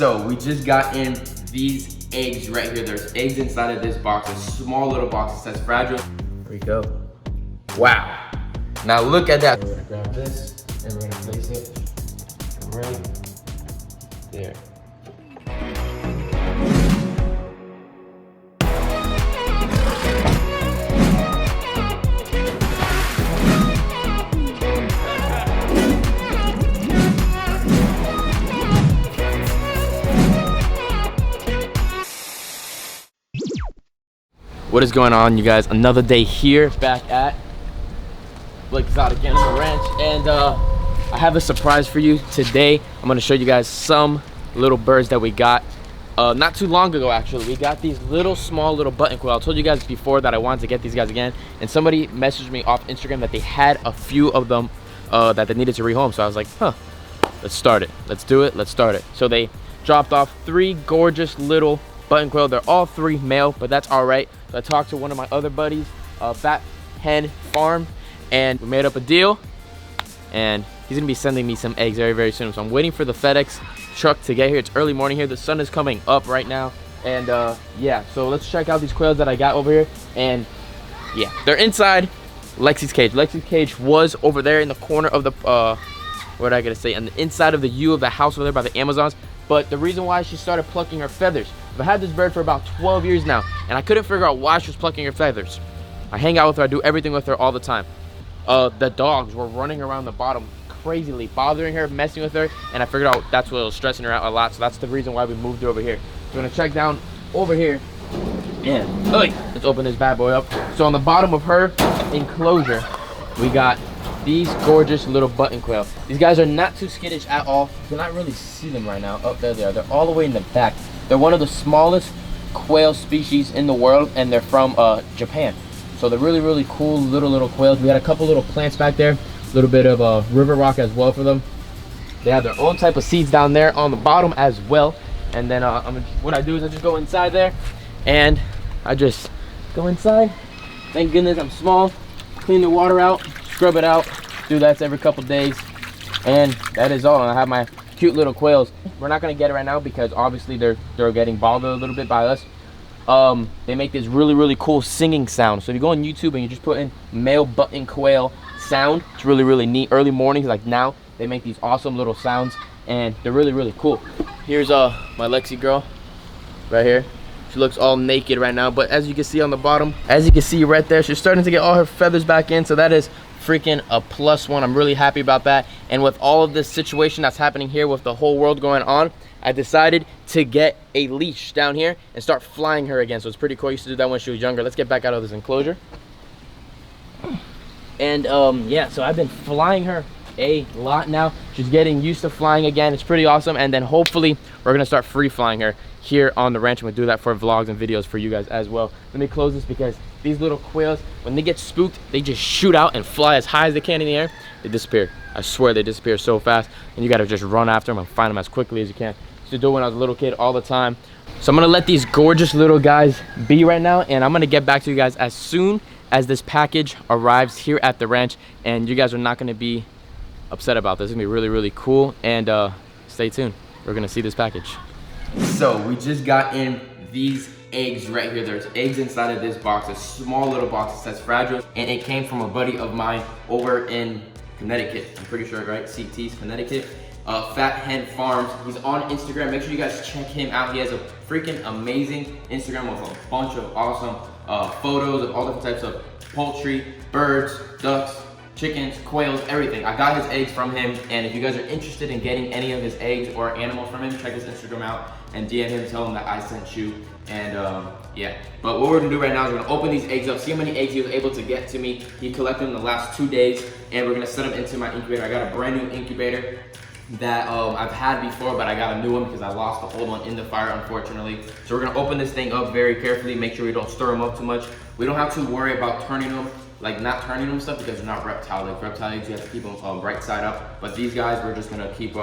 So we just got in these eggs right here. There's eggs inside of this box, a small little box that says fragile. Here we go. Wow. Now look at that. We're gonna grab this and we're gonna place it right there. What is going on, you guys? Another day here, back at Blake Exotic Animal Ranch, and I have a surprise for you today. I'm gonna show you guys some little birds that we got not too long ago. Actually, we got these small little button quail. I told you guys before that I wanted to get these guys again, and somebody messaged me off Instagram that they had a few of them that they needed to rehome. So I was like, huh, let's start it. Let's do it. Let's start it. So they dropped off 3 gorgeous little button quail. They're all 3 male, but that's all right. So I talked to one of my other buddies, Fat Hen Farm, and we made up a deal, and he's gonna be sending me some eggs very, very soon. So I'm waiting for the FedEx truck to get here. It's early morning here. The sun is coming up right now, and yeah, so let's check out these quails that I got over here. And yeah, they're inside Lexi's cage. Lexi's cage was over there in the corner of the what I gotta say, on the inside of the U of the house over there by the Amazons. But the reason why she started plucking her feathers, I've had this bird for about 12 years now, and I couldn't figure out why she was plucking her feathers. I hang out with her, I do everything with her all the time. The dogs were running around the bottom crazily, bothering her, messing with her, and I figured out that's what was stressing her out a lot. So that's the reason why we moved her over here. So we're gonna check down over here, and let's open this bad boy up. So on the bottom of her enclosure, we got these gorgeous little button quail. These guys are not too skittish at all. You cannot really see them right now. Oh, there they are. They're all the way in the back. They're one of the smallest quail species in the world, and they're from Japan. So they're really, really cool little quails. We had a couple little plants back there, a little bit of river rock as well for them. They have their own type of seeds down there on the bottom as well. And then what I do is I just go inside there, and I just go inside. Thank goodness I'm small. Clean the water out, scrub it out, do that every couple days, and that is all. I have my cute little quails. We're not gonna get it right now because obviously they're getting bothered a little bit by us. They make this really, really cool singing sound. So if you go on YouTube and you just put in male button quail sound, it's really, really neat. Early mornings like now, they make these awesome little sounds, and they're really, really cool. Here's my Lexi girl right here. She looks all naked right now, but as you can see on the bottom, as you can see right there, she's starting to get all her feathers back in, so that is freaking a +1. I'm really happy about that. And with all of this situation that's happening here with the whole world going on, I decided to get a leash down here and start flying her again. So it's pretty cool. I used to do that when she was younger. Let's get back out of this enclosure. And yeah, so I've been flying her a lot now. She's getting used to flying again. It's pretty awesome. And then hopefully we're gonna start free flying her here on the ranch, and we'll do that for vlogs and videos for you guys as well. Let me close this because these little quails, when they get spooked, they just shoot out and fly as high as they can in the air. They disappear. I swear they disappear so fast, and you gotta just run after them and find them as quickly as you can. I used to do it when I was a little kid all the time. So I'm gonna let these gorgeous little guys be right now, and I'm gonna get back to you guys as soon as this package arrives here at the ranch, and you guys are not gonna be upset about this. It's gonna be really, really cool, and stay tuned. We're gonna see this package. So we just got in these eggs right here. There's eggs inside of this box, a small little box that says fragile, and it came from a buddy of mine over in Connecticut. I'm pretty sure, right? CT's Connecticut. Fat Hen Farms. He's on Instagram. Make sure you guys check him out. He has a freaking amazing Instagram with a bunch of awesome photos of all different types of poultry, birds, ducks, chickens, quails, everything. I got his eggs from him, and if you guys are interested in getting any of his eggs or animals from him, check his Instagram out and DM him, tell him that I sent you. And yeah, but what we're gonna do right now is we're gonna open these eggs up, see how many eggs he was able to get to me. He collected them the last 2 days, and we're gonna set them into my incubator. I got a brand new incubator that I've had before, but I got a new one because I lost the old one in the fire, unfortunately. So we're gonna open this thing up very carefully, make sure we don't stir them up too much. We don't have to worry about turning them, like not turning them stuff, because they're not reptile. Like reptile eggs, you have to keep them right side up. But these guys, we're just gonna keep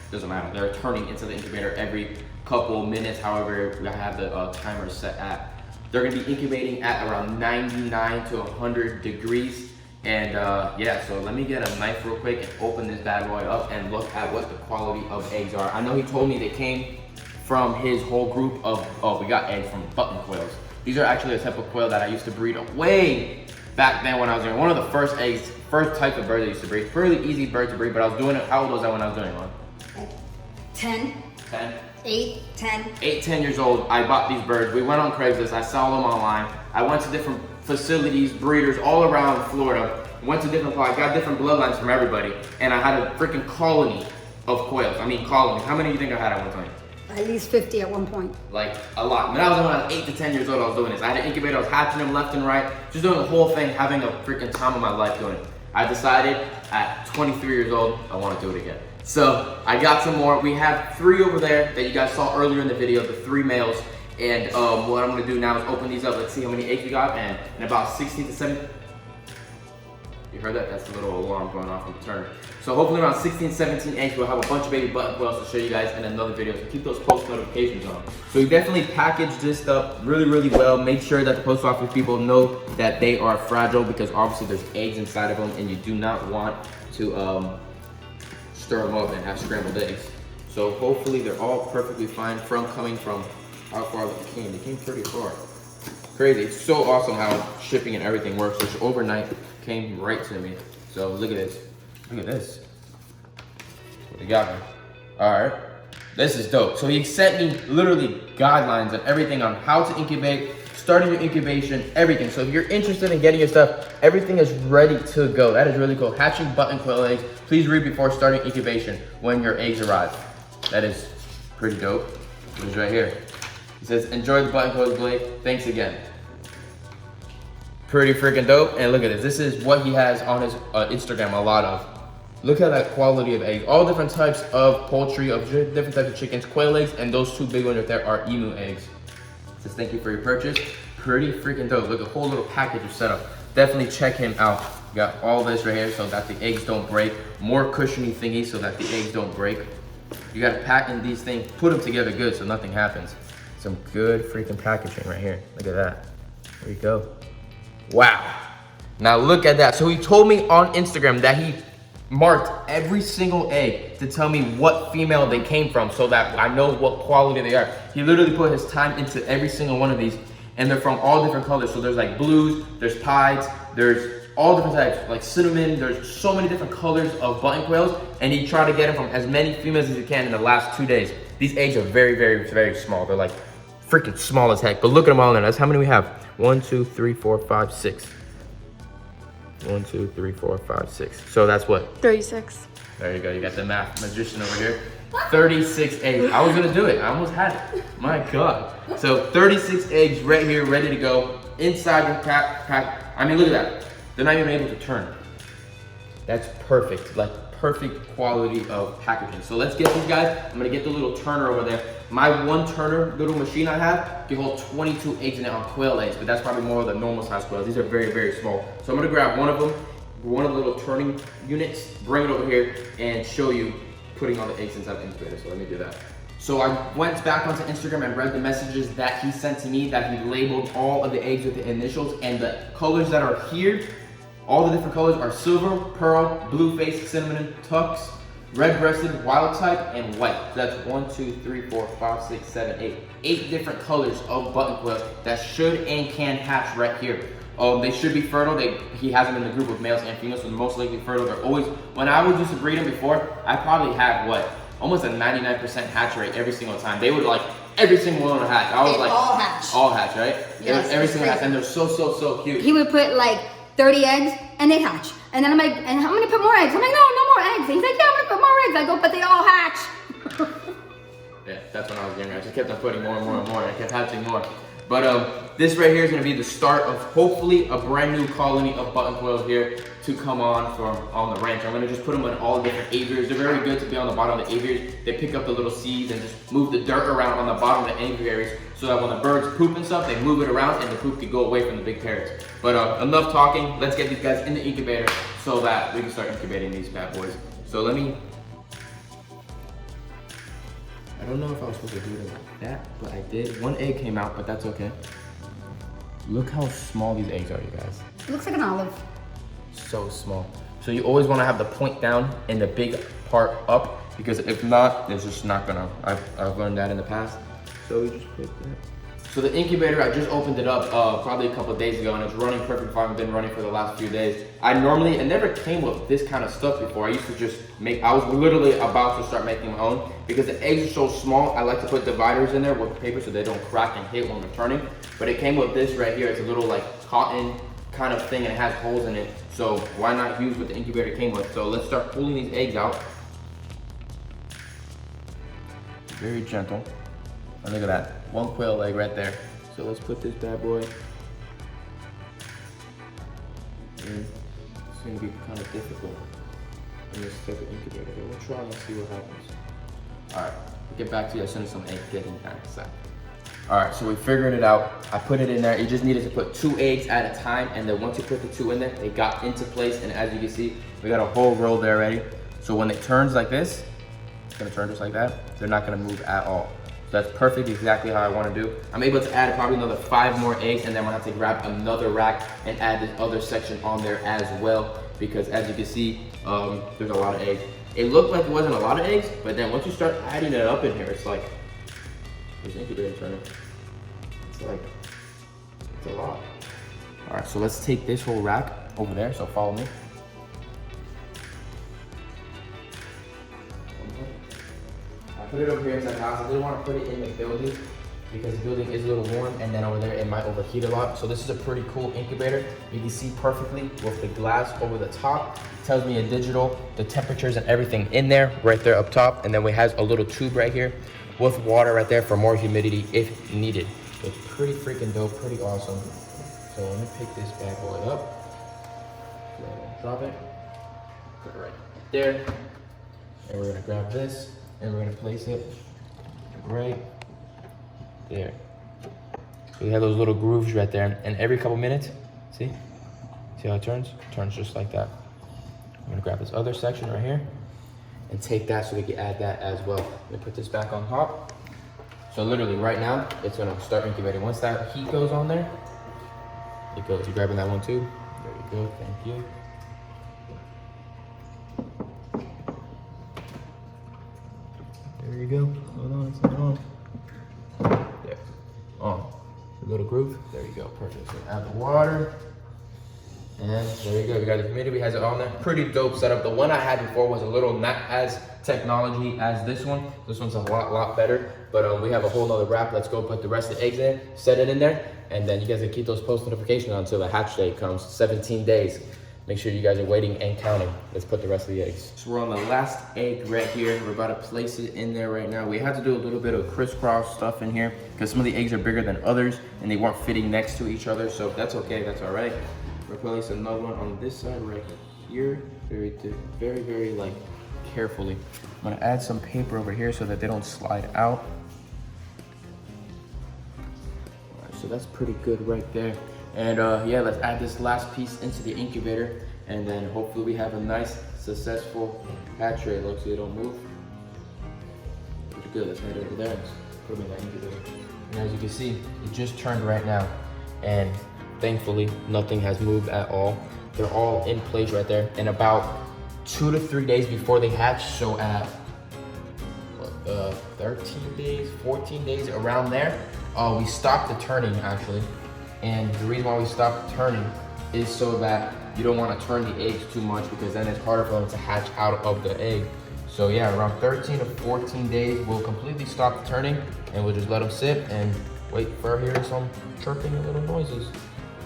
doesn't matter. They're turning into the incubator every couple minutes, however we have the timer set at. They're gonna be incubating at around 99 to 100 degrees. And yeah, so let me get a knife real quick and open this bad boy up and look at what the quality of eggs are. I know he told me they came from his whole group of, we got eggs from button quails. These are actually a type of quail that I used to breed way back then when I was doing one of the first type of birds I used to breed. Fairly easy bird to breed, but I was doing it. How old was I when I was doing it? 10. 10? 8, 10. 8, 10 years old, I bought these birds. We went on Craigslist, I saw them online. I went to different facilities, breeders all around Florida. Went to different spots, got different bloodlines from everybody. And I had a freaking colony of quails. I mean colony. How many do you think I had at one time? At least 50 at one point. Like a lot. When I was 8 to 10 years old, I was doing this. I had an incubator, I was hatching them left and right. Just doing the whole thing, having a freaking time of my life doing it. I decided at 23 years old, I want to do it again. So I got some more. We have 3 over there that you guys saw earlier in the video, the 3 males. And what I'm gonna do now is open these up. Let's see how many eggs we got. And in about 16 to 17, you heard that? That's the little alarm going off from the turner. So hopefully around 16, 17 eggs, we'll have a bunch of baby button quails to show you guys in another video. So keep those post notifications on. So we definitely packaged this stuff really, really well. Make sure that the post office people know that they are fragile because obviously there's eggs inside of them and you do not want to stir them up and have scrambled eggs. So hopefully they're all perfectly fine coming from how far they came. They came pretty far. Crazy. It's so awesome how shipping and everything works. Which overnight came right to me. So look at this. Look at this. What you got me? All right. This is dope. So he sent me literally guidelines and everything on how to incubate, starting your incubation, everything. So if you're interested in getting your stuff, everything is ready to go. That is really cool. Hatching button quail eggs. Please read before starting incubation when your eggs arrive. That is pretty dope. It is right here. It says, enjoy the button quails, Blake. Thanks again. Pretty freaking dope. And look at this. This is what he has on his Instagram, a lot of. Look at that quality of eggs. All different types of poultry, of different types of chickens, quail eggs, and those 2 big ones right there are emu eggs. It says, thank you for your purchase. Pretty freaking dope. Look, a whole little package of setup. Definitely check him out. Got all this right here so that the eggs don't break. More cushiony thingy so that the eggs don't break. You gotta pack in these things, put them together good so nothing happens. Some good freaking packaging right here. Look at that. There you go. Wow. Now look at that. So he told me on Instagram that he marked every single egg to tell me what female they came from so that I know what quality they are. He literally put his time into every single one of these and they're from all different colors. So there's like blues, there's pieds, there's all different types, like cinnamon. There's so many different colors of button quails and he tried to get them from as many females as he can in the last 2 days. These eggs are very, very, very small. They're like freaking small as heck, but look at them all in there. That's how many we have. 1, 2, 3, 4, 5, 6. 1, 2, 3, 4, 5, 6. So that's what? 36. There you go. You got the math magician over here. 36 eggs. I was gonna do it. I almost had it. My God. So 36 eggs right here, ready to go inside the pack. I mean, look at that. They're not even able to turn. That's perfect. Like perfect quality of packaging. So let's get these guys. I'm gonna get the little turner over there. My 1 turner little machine I have can hold 22 eggs in it on quail eggs, but that's probably more of the normal size quails. These are very, very small. So I'm gonna grab one of them, one of the little turning units, bring it over here and show you putting all the eggs inside the incubator. So let me do that. So I went back onto Instagram and read the messages that he sent to me, that he labeled all of the eggs with the initials, and the colors that are here, all the different colors are silver, pearl, blue face, cinnamon, tux, red-breasted, wild type, and white. So that's 1, 2, 3, 4, 5, 6, 7, 8. 8 different colors of button quails that should and can hatch right here. They should be fertile. He has them in the group of males and females, so they're most likely fertile. They're always, when I would used to breed them before, I probably had what? Almost a 99% hatch rate every single time. They would like, every single one would hatch. I was They like, all hatch. All hatch, right? Yes, every it's single hatch, crazy. and they're so cute. He would put like 30 eggs and they hatch. And then I'm like, and I'm gonna put more eggs. I'm like, no more eggs. And he's like, yeah, I'm gonna put more eggs. I go, but they all hatch. Yeah, that's when I was younger. I just kept on putting more and more and more. I kept hatching more. But this right here is gonna be the start of hopefully a brand new colony of button quails here to come on the ranch. I'm gonna just put them in all the different aviaries. They're very good to be on the bottom of the aviaries. They pick up the little seeds and just move the dirt around on the bottom of the aviaries so that when the birds poop and stuff, they move it around and the poop can go away from the big parrots. But enough talking. Let's get these guys in the incubator so that we can start incubating these bad boys. So let me, I don't know if I was supposed to do it like that, but I did. 1 egg came out, but that's okay. Look how small these eggs are, you guys. It looks like an olive. So small. So you always want to have the point down and the big part up. because if not, it's just not gonna, I've learned that in the past. So we just put that. So the incubator, I just opened it up probably a couple of days ago, and it's running perfect fine. I've been running for the last few days. It never came with this kind of stuff before. I used to just I was literally about to start making my own, because the eggs are so small. I like to put dividers in there with paper so they don't crack and hit when we're turning. But it came with this right here. It's a little like cotton kind of thing, and it has holes in it. So why not use what the incubator came with? So let's start pulling these eggs out. Very gentle. And look at that, one quail egg right there. So let's put this bad boy in. It's gonna be kind of difficult in this type of incubator, but we'll try and see what happens. All right, we'll get back to you as soon as some eggs get inside. All right, so we figured it out. I put it in there. You just needed to put 2 eggs at a time, and then once you put the 2 in there, they got into place, and as you can see, we got a whole roll there already. So when it turns like this, it's gonna turn just like that. They're not gonna move at all. So that's perfect, exactly how I want to do. I'm able to add probably another 5 more eggs, and then we'll have to grab another rack and add this other section on there as well, because as you can see, there's a lot of eggs. It looked like it wasn't a lot of eggs, but then once you start adding it up in here, it's like, there's incubator turning. It's a lot. All right, so let's take this whole rack over there, so follow me. I put it over here inside the house. I didn't want to put it in the building because the building is a little warm, and then over there it might overheat a lot. So this is a pretty cool incubator. You can see perfectly with the glass over the top. It tells me in digital the temperatures and everything in there, right there up top. And then we have a little tube right here with water right there for more humidity if needed. So it's pretty freaking dope, pretty awesome. So let me pick this bad boy up. So drop it, put it right there. And we're gonna grab this, and we're gonna place it right there. So we have those little grooves right there, and every couple minutes, see how it turns? It turns just like that. I'm gonna grab this other section right here and take that so we can add that as well. Let me put this back on top. So literally right now, it's gonna start incubating. Once that heat goes on there, it goes. You grabbing that one too? There you go, thank you. There you go. Hold on, it's not on. There. On. The little groove. There you go. Perfect. So add the water. And there you go. We got the humidity. Has it on there. Pretty dope setup. The one I had before was a little not as technology as this one. This one's a lot better. But we have a whole nother wrap. Let's go put the rest of the eggs in, set it in there, and then you guys can keep those post notifications on until the hatch day comes. 17 days. Make sure you guys are waiting and counting. Let's put the rest of the eggs. So we're on the last egg right here. We're about to place it in there right now. We had to do a little bit of crisscross stuff in here because some of the eggs are bigger than others and they weren't fitting next to each other. So that's okay, that's all right. We're placing another one on this side right here. Very like carefully. I'm gonna add some paper over here so that they don't slide out. All right, so that's pretty good right there. And yeah, let's add this last piece into the incubator, and then hopefully we have a nice, successful hatch tray. Look, so they don't move. Pretty good. Let's head over there and put them in that incubator. And as you can see, it just turned right now, and thankfully nothing has moved at all. They're all in place right there. And about 2 to 3 days before they hatch, so at what, 13 days, 14 days, around there, we stopped the turning actually. And the reason why we stopped turning is so that you don't want to turn the eggs too much, because then it's harder for them to hatch out of the egg. So yeah, around 13 to 14 days, we'll completely stop the turning and we'll just let them sit and wait for hearing some chirping and little noises.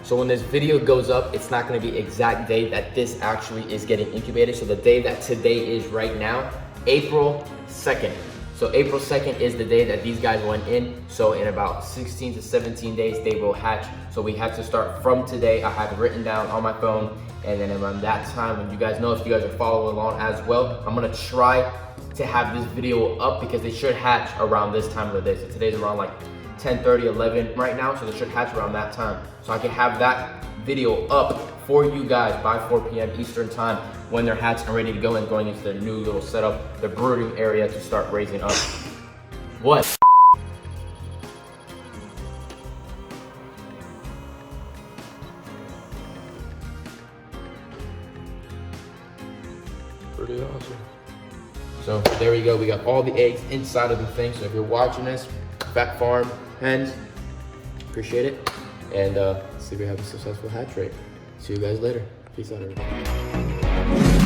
So when this video goes up, it's not going to be exact day that this actually is getting incubated. So the day that today is right now, April 2nd. So April 2nd is the day that these guys went in. So in about 16 to 17 days, they will hatch. So we have to start from today. I have it written down on my phone. And then around that time, when you guys know, if you guys are following along as well, I'm gonna try to have this video up because they should hatch around this time of the day. So today's around like 10:30, 11 right now. So they should hatch around that time. So I can have that video up for you guys by 4 p.m. Eastern time when they're hatched and ready to go and going into their new little setup, the brooding area to start raising up. What? Pretty awesome. So there we go. go. We got all the eggs inside of the thing. So if you're watching this, Fat Farm Hens, appreciate it. And see if we have a successful hatch rate. See you guys later. Peace out, everybody.